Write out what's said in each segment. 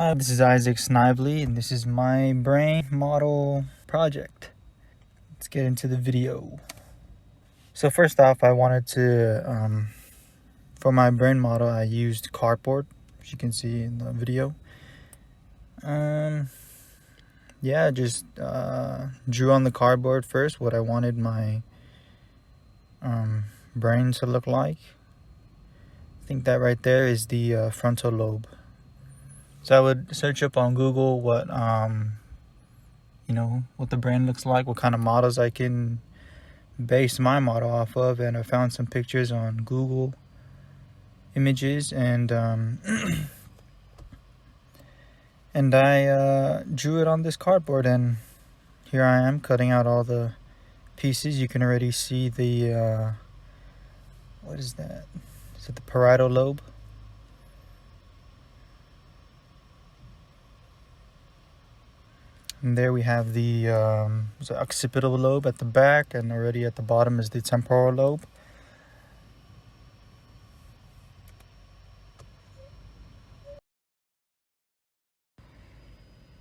Hi, this is Isaac SNIVELY, and this is my brain model project. Let's get into the video. So first off, I wanted to, for my brain model, I used cardboard, as you can see in the video. Yeah, just drew on the cardboard first what I wanted my brain to look like. I think that right there is the frontal lobe. So I would search up on Google what what the brain looks like, what kind of models I can base my model off of, and I found some pictures on Google Images, and and I drew it on this cardboard, and here I am cutting out all the pieces. You can already see the what is that? Is it the parietal lobe? And there we have the occipital lobe at the back, and already at the bottom is the temporal lobe.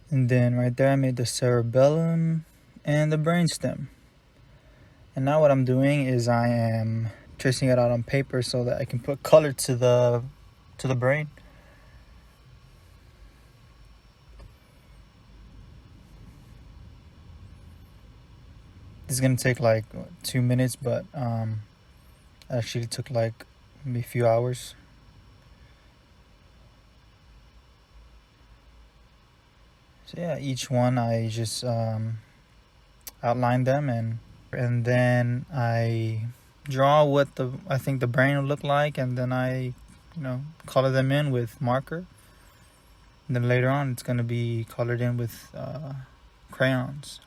And then right there I made the cerebellum and the brainstem. And now what I'm doing is I am tracing it out on paper so that I can put color to the brain. This is gonna take like 2 minutes, but actually it took like maybe a few hours. So yeah, each one I just outline them, and then I draw what I think the brain will look like, and then I color them in with marker. And then later on it's gonna be colored in with crayons.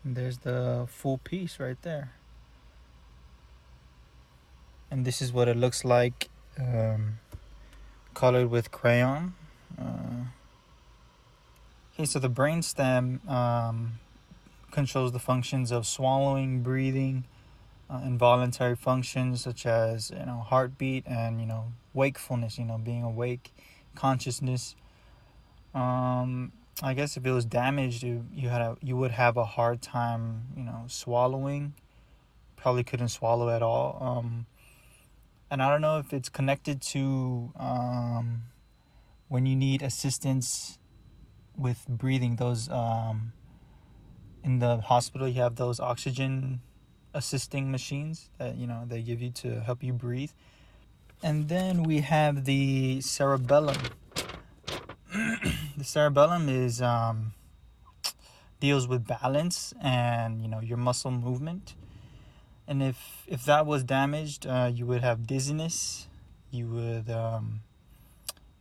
And there's the full piece right there. And this is what it looks like colored with crayon. Okay, so the brainstem controls the functions of swallowing, breathing, involuntary functions such as heartbeat and wakefulness, being awake, consciousness. I guess if it was damaged, you would have a hard time swallowing. Probably couldn't swallow at all. And I don't know if it's connected to when you need assistance with breathing. Those in the hospital, you have those oxygen assisting machines that they give you to help you breathe. And then we have the cerebellum. The cerebellum is deals with balance and your muscle movement. And if that was damaged, you would have dizziness. You would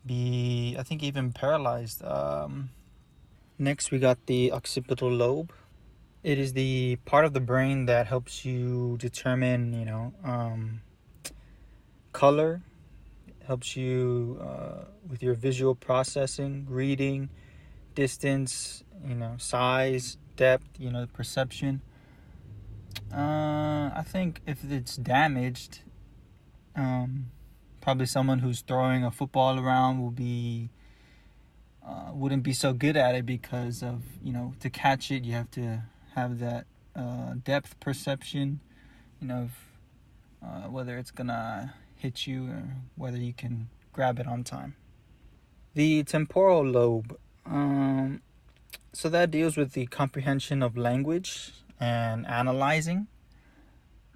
be, I think, even paralyzed. Next, we got the occipital lobe. It is the part of the brain that helps you determine, color. It helps you with your visual processing, reading, distance, size, depth, perception. I think if it's damaged, probably someone who's throwing a football around wouldn't be so good at it, because of to catch it you have to have that depth perception, whether it's gonna hit you or whether you can grab it on time. The temporal lobe, so that deals with the comprehension of language and analyzing.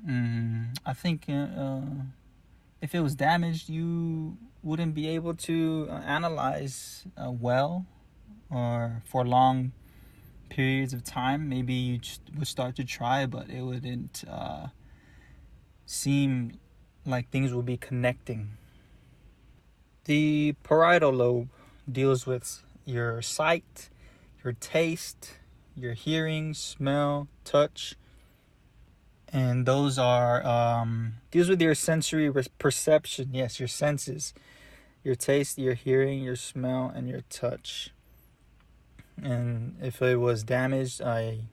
I think if it was damaged, you wouldn't be able to analyze well, or for long periods of time. Maybe you would start to try, but it wouldn't seem like things will be connecting. The parietal lobe deals with your sight, your taste, your hearing, smell, touch. And those are deals with your sensory perception. Yes, your senses, your taste, your hearing, your smell, and your touch. And if it was damaged, I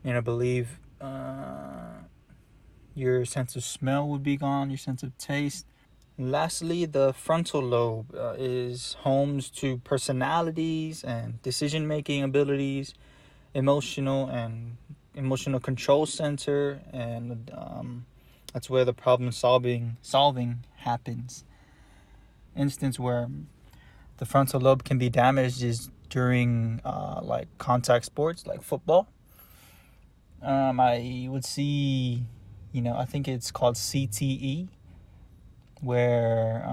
believe your sense of smell would be gone, your sense of taste. Lastly, the frontal lobe is home to personalities and decision-making abilities, emotional control center, and that's where the problem solving happens. Instance where the frontal lobe can be damaged is during like contact sports like football. I would see, I think it's called CTE, where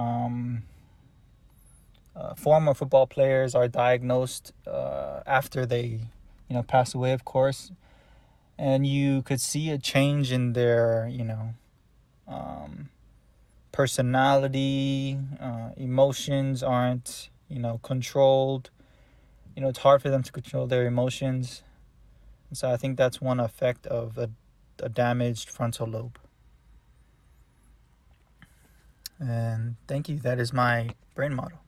former football players are diagnosed after they, pass away, of course, and you could see a change in their, personality, emotions aren't, controlled. It's hard for them to control their emotions. And so I think that's one effect of a damaged frontal lobe. And thank you. That is my brain model.